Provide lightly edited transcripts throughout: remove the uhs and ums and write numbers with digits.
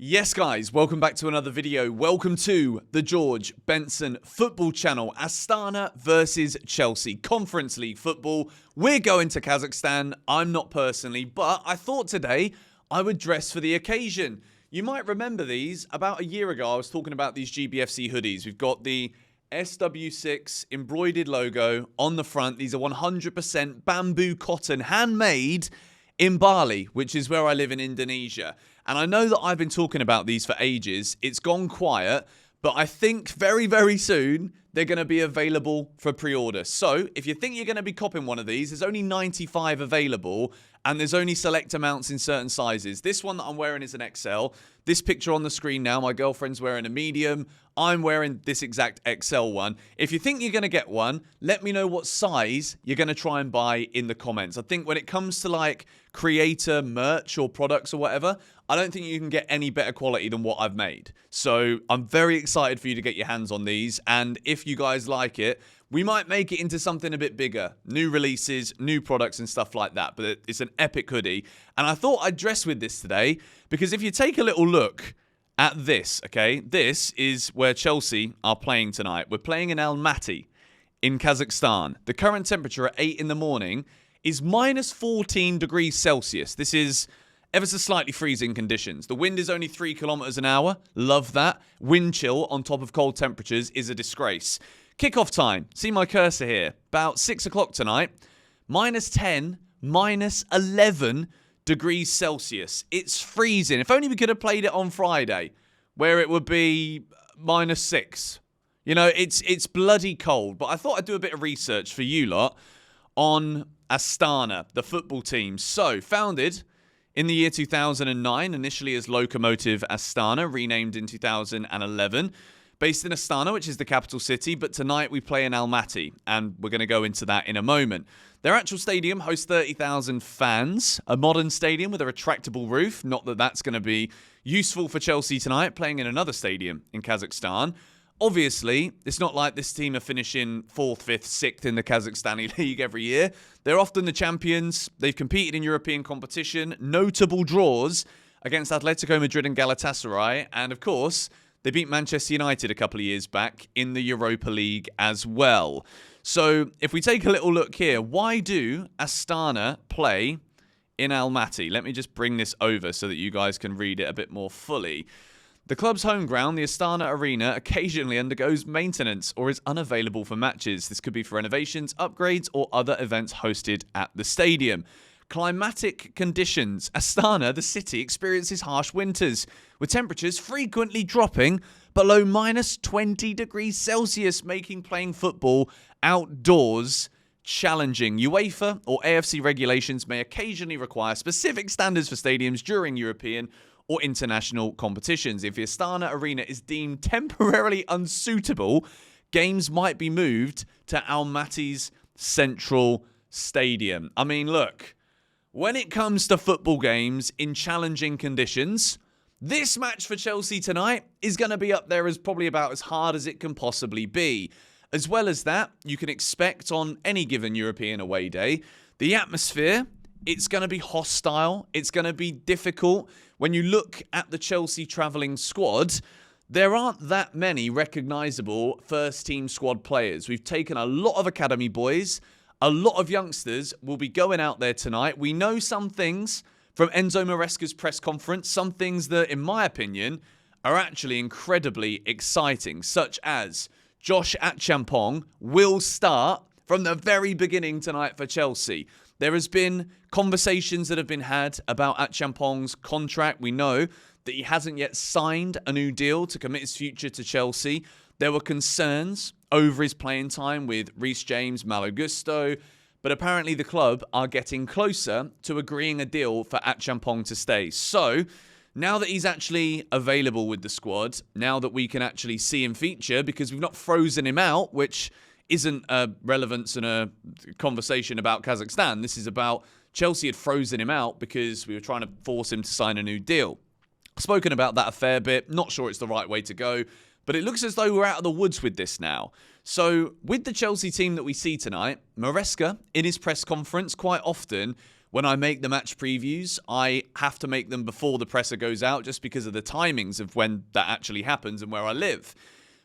Yes guys, welcome back to another video. Welcome to the George Benson football channel. Astana versus Chelsea Conference League football. We're going to Kazakhstan. I'm not personally, but I thought today I would dress for the occasion. You might remember these. About a year ago, I was talking about these GBFC hoodies. We've got the SW6 embroidered logo on the front. These are 100% bamboo cotton, handmade in Bali, which is where I live in Indonesia. And I know that I've been talking about these for ages. It's gone quiet, but I think very, very soon they're going to be available for pre-order. So if you think you're going to be copping one of these, there's only 95 available and there's only select amounts in certain sizes. This one that I'm wearing is an XL. This picture on the screen now, my girlfriend's wearing a medium. I'm wearing this exact XL one. If you think you're going to get one, let me know what size you're going to try and buy in the comments. I think when it comes to like creator merch or products or whatever, I don't think you can get any better quality than what I've made. So I'm very excited for you to get your hands on these. And if you guys like it, we might make it into something a bit bigger. New releases, new products and stuff like that. But it's an epic hoodie. And I thought I'd dress with this today because if you take a little look at this, okay, this is where Chelsea are playing tonight. We're playing in Almaty in Kazakhstan. The current temperature at 8 in the morning is minus 14 degrees Celsius. This is ever so slightly freezing conditions. The wind is only 3 kilometers an hour. Love that. Wind chill on top of cold temperatures is a disgrace. Kickoff time. See my cursor here. About 6 o'clock tonight. Minus 10, minus 11 degrees Celsius. It's freezing. If only we could have played it on Friday, where it would be minus 6. You know, it's bloody cold. But I thought I'd do a bit of research for you lot on Astana, the football team. So, founded in the year 2009, initially as Lokomotiv Astana, renamed in 2011. Based in Astana, which is the capital city, but tonight we play in Almaty, and we're going to go into that in a moment. Their actual stadium hosts 30,000 fans, a modern stadium with a retractable roof. Not that that's going to be useful for Chelsea tonight, playing in another stadium in Kazakhstan. Obviously, it's not like this team are finishing 4th, 5th, 6th in the Kazakhstani league every year. They're often the champions. They've competed in European competition. Notable draws against Atletico Madrid and Galatasaray. And of course, they beat Manchester United a couple of years back in the Europa League as well. So if we take a little look here, why do Astana play in Almaty? Let me just bring this over so that you guys can read it a bit more fully. The club's home ground, the Astana Arena, occasionally undergoes maintenance or is unavailable for matches. This could be for renovations, upgrades, or other events hosted at the stadium. Climatic conditions. Astana, the city, experiences harsh winters, with temperatures frequently dropping below minus 20 degrees Celsius, making playing football outdoors challenging. UEFA or AFC regulations may occasionally require specific standards for stadiums during European or international competitions. If the Astana Arena is deemed temporarily unsuitable, games might be moved to Almaty's central stadium. I mean, look, when it comes to football games in challenging conditions, this match for Chelsea tonight is going to be up there as probably about as hard as it can possibly be. As well as that, you can expect on any given European away day, the atmosphere, it's going to be hostile. It's going to be difficult. When you look at the Chelsea travelling squad, there aren't that many recognisable first-team squad players. We've taken a lot of academy boys. A lot of youngsters will be going out there tonight. We know some things from Enzo Maresca's press conference, some things that, in my opinion, are actually incredibly exciting, such as JustACoupleGs will start from the very beginning tonight for Chelsea. There has been conversations that have been had about Achampong's contract. We know that he hasn't yet signed a new deal to commit his future to Chelsea. There were concerns over his playing time with Reece James, Malo Gusto, but apparently the club are getting closer to agreeing a deal for Achampong to stay. So, now that he's actually available with the squad, now that we can actually see him feature, because we've not frozen him out, which isn't a relevance and a conversation about Kazakhstan. This is about Chelsea had frozen him out because we were trying to force him to sign a new deal. I've spoken about that a fair bit. Not sure it's the right way to go, but it looks as though we're out of the woods with this now. So with the Chelsea team that we see tonight, Maresca, in his press conference, quite often when I make the match previews, I have to make them before the presser goes out just because of the timings of when that actually happens and where I live.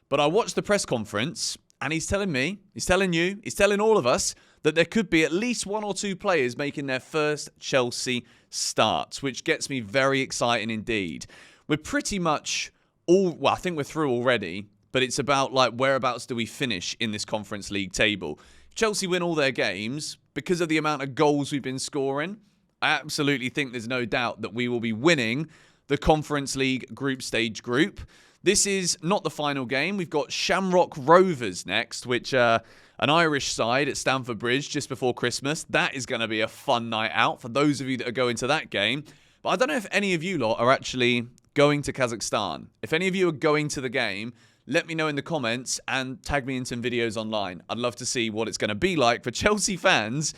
But I watched the press conference and he's telling me, he's telling you, he's telling all of us that there could be at least 1 or 2 players making their first Chelsea starts, which gets me very exciting indeed. We're pretty much well, I think we're through already, but it's about like whereabouts do we finish in this Conference League table. If Chelsea win all their games, because of the amount of goals we've been scoring, I absolutely think there's no doubt that we will be winning the Conference League group stage group. This is not the final game. We've got Shamrock Rovers next, which an Irish side at Stamford Bridge just before Christmas. That is going to be a fun night out for those of you that are going to that game. But I don't know if any of you lot are actually going to Kazakhstan. If any of you are going to the game, let me know in the comments and tag me in some videos online. I'd love to see what it's going to be like for Chelsea fans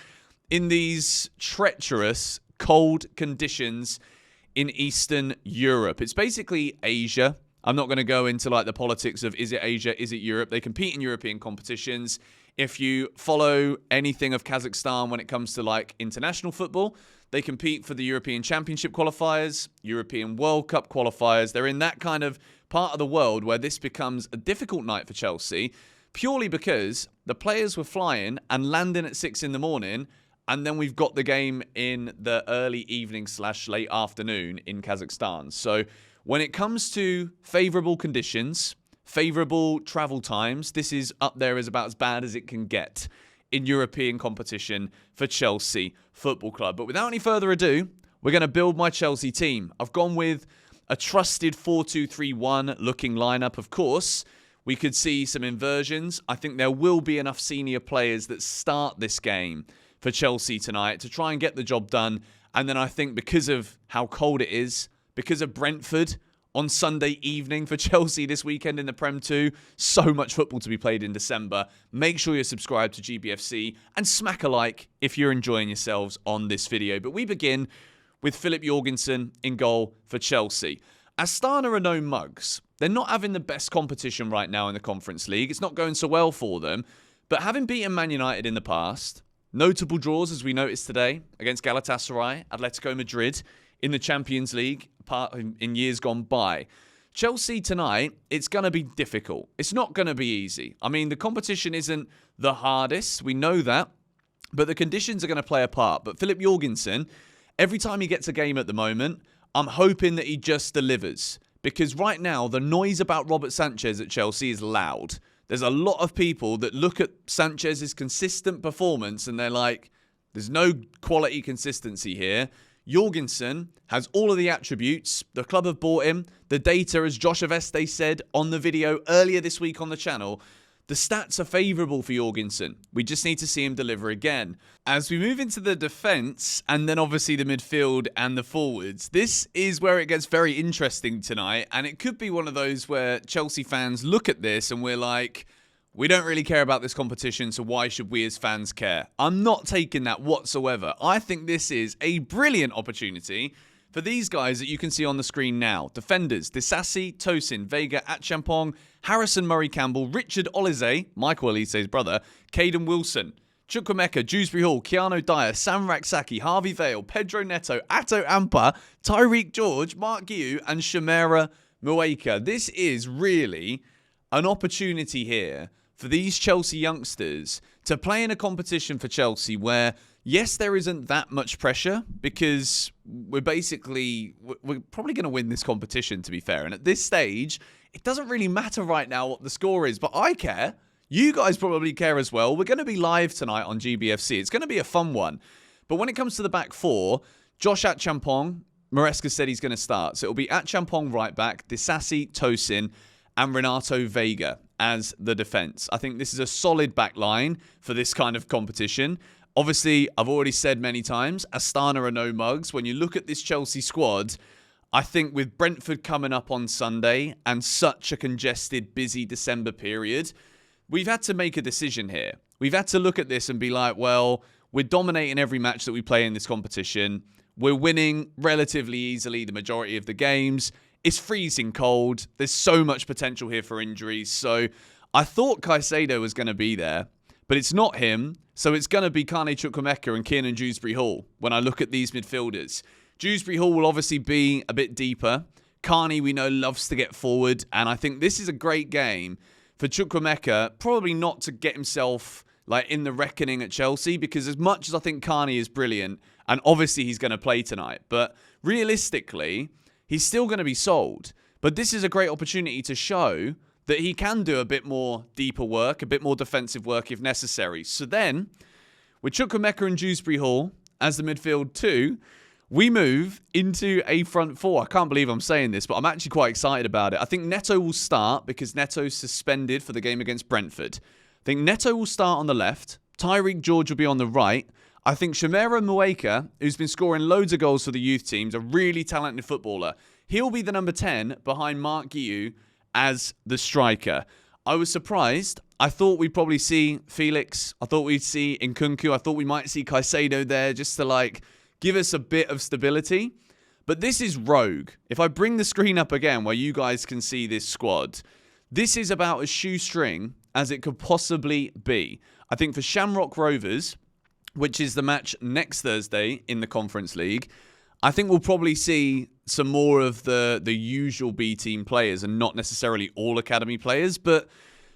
in these treacherous, cold conditions in Eastern Europe. It's basically Asia. I'm not going to go into like the politics of is it Asia, is it Europe? They compete in European competitions. If you follow anything of Kazakhstan when it comes to like international football, they compete for the European Championship qualifiers, European World Cup qualifiers. They're in that kind of part of the world where this becomes a difficult night for Chelsea, purely because the players were flying and landing at 6 in the morning, and then we've got the game in the early evening / late afternoon in Kazakhstan. So when it comes to favourable conditions, favourable travel times, this is up there as about as bad as it can get in European competition for Chelsea Football Club. But without any further ado, we're going to build my Chelsea team. I've gone with a trusted 4-2-3-1 looking lineup, of course. We could see some inversions. I think there will be enough senior players that start this game for Chelsea tonight to try and get the job done. And then I think because of how cold it is, because of Brentford on Sunday evening for Chelsea this weekend in the Prem 2. So much football to be played in December. Make sure you're subscribed to GBFC and smack a like if you're enjoying yourselves on this video. But we begin with Philip Jorgensen in goal for Chelsea. Astana are no mugs. They're not having the best competition right now in the Conference League. It's not going so well for them. But having beaten Man United in the past, notable draws as we noticed today against Galatasaray, Atletico Madrid in the Champions League in years gone by. Chelsea tonight, it's going to be difficult. It's not going to be easy. I mean, the competition isn't the hardest. We know that. But the conditions are going to play a part. But Philip Jorgensen, every time he gets a game at the moment, I'm hoping that he just delivers. Because right now, the noise about Robert Sanchez at Chelsea is loud. There's a lot of people that look at Sanchez's consistent performance and they're like, there's no quality consistency here. Jorgensen has all of the attributes. The club have bought him. The data, as Josh Aveste said on the video earlier this week on the channel, the stats are favourable for Jorgensen. We just need to see him deliver again. As we move into the defence and then obviously the midfield and the forwards, this is where it gets very interesting tonight. And it could be one of those where Chelsea fans look at this and we're like, we don't really care about this competition, so why should we as fans care? I'm not taking that whatsoever. I think this is a brilliant opportunity for these guys that you can see on the screen now. Defenders, Disasi, Tosin, Vega, Achampong, Harrison Murray-Campbell, Richard Olise, Michael Olise's brother, Caden Wilson, Chukwemeka, Dewsbury Hall, Keanu Dyer, Sam Raksaki, Harvey Vale, Pedro Neto, Atto Ampa, Tyreek George, Mark Guiu, and Shamera Mueka. This is really an opportunity here for these Chelsea youngsters to play in a competition for Chelsea where, yes, there isn't that much pressure because we're probably going to win this competition, to be fair. And at this stage, it doesn't really matter right now what the score is, but I care. You guys probably care as well. We're going to be live tonight on GBFC. It's going to be a fun one. But when it comes to the back four, Josh Achampong, Maresca said he's going to start. So it'll be Achampong right back, Disasi, Tosin, and Renato Vega as the defence. I think this is a solid back line for this kind of competition. Obviously, I've already said many times, Astana are no mugs. When you look at this Chelsea squad, I think with Brentford coming up on Sunday and such a congested, busy December period, we've had to make a decision here. We've had to look at this and be like, well, we're dominating every match that we play in this competition. We're winning relatively easily the majority of the games. It's freezing cold. There's so much potential here for injuries. So I thought Caicedo was going to be there. but it's not him. So it's going to be Kane Chukwuemeka and Kiernan Dewsbury-Hall when I look at these midfielders. Dewsbury-Hall will obviously be a bit deeper. Kane, we know, loves to get forward. And I think this is a great game for Chukwuemeka, probably not to get himself like in the reckoning at Chelsea, because as much as I think Kane is brilliant, and obviously he's going to play tonight, but realistically, he's still going to be sold. But this is a great opportunity to show that he can do a bit more deeper work, a bit more defensive work if necessary. So then, with Chukwuemeka and Dewsbury-Hall as the midfield two, we move into a front four. I can't believe I'm saying this, but I'm actually quite excited about it. I think Neto will start because Neto's suspended for the game against Brentford. I think Neto will start on the left. Tyreek George will be on the right. I think Shamera Mweka, who's been scoring loads of goals for the youth teams, a really talented footballer. He'll be the number 10 behind Mark Guiu as the striker. I was surprised. I thought we'd probably see Felix. I thought we'd see Nkunku. I thought we might see Caicedo there just to like give us a bit of stability. But this is rogue. If I bring the screen up again where you guys can see this squad, this is about as shoestring as it could possibly be. I think for Shamrock Rovers, which is the match next Thursday in the Conference League, I think we'll probably see some more of the usual B-team players and not necessarily all academy players. But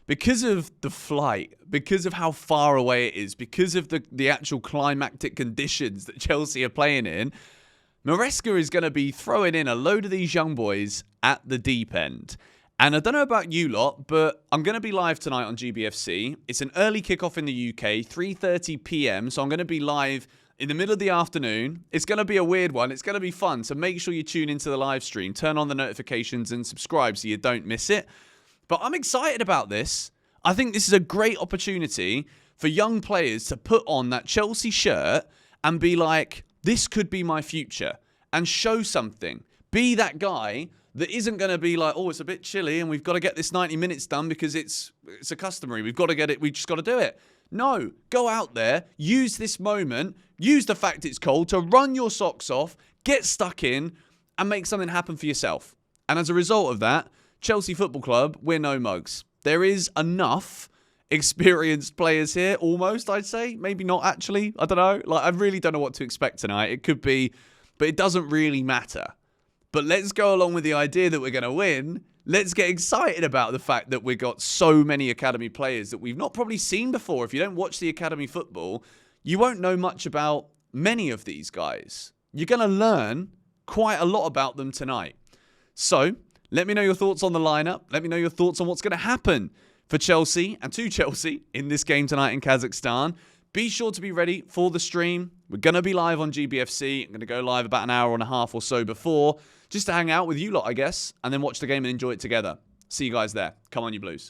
because of the flight, because of how far away it is, because of the actual climactic conditions that Chelsea are playing in, Maresca is going to be throwing in a load of these young boys at the deep end. And I don't know about you lot, but I'm going to be live tonight on GBFC. It's an early kickoff in the UK, 3:30 p.m. So I'm going to be live in the middle of the afternoon. It's going to be a weird one. It's going to be fun. So make sure you tune into the live stream, turn on the notifications and subscribe so you don't miss it. But I'm excited about this. I think this is a great opportunity for young players to put on that Chelsea shirt and be like, this could be my future, and show something. Be that guy that isn't going to be like, oh, it's a bit chilly and we've got to get this 90 minutes done because it's a customary. We've got to get it. We just got to do it. No, go out there, use this moment, use the fact it's cold to run your socks off, get stuck in and make something happen for yourself. And as a result of that, Chelsea Football Club, we're no mugs. There is enough experienced players here, almost, I'd say. Maybe not actually. I don't know. Like, I really don't know what to expect tonight. It could be, but it doesn't really matter. But let's go along with the idea that we're going to win. Let's get excited about the fact that we've got so many academy players that we've not probably seen before. If you don't watch the academy football, you won't know much about many of these guys. You're going to learn quite a lot about them tonight. So, let me know your thoughts on the lineup. Let me know your thoughts on what's going to happen for Chelsea and to Chelsea in this game tonight in Kazakhstan. Be sure to be ready for the stream. We're going to be live on GBFC. I'm going to go live about an hour and a half or so before, just to hang out with you lot, I guess, and then watch the game and enjoy it together. See you guys there. Come on, you Blues.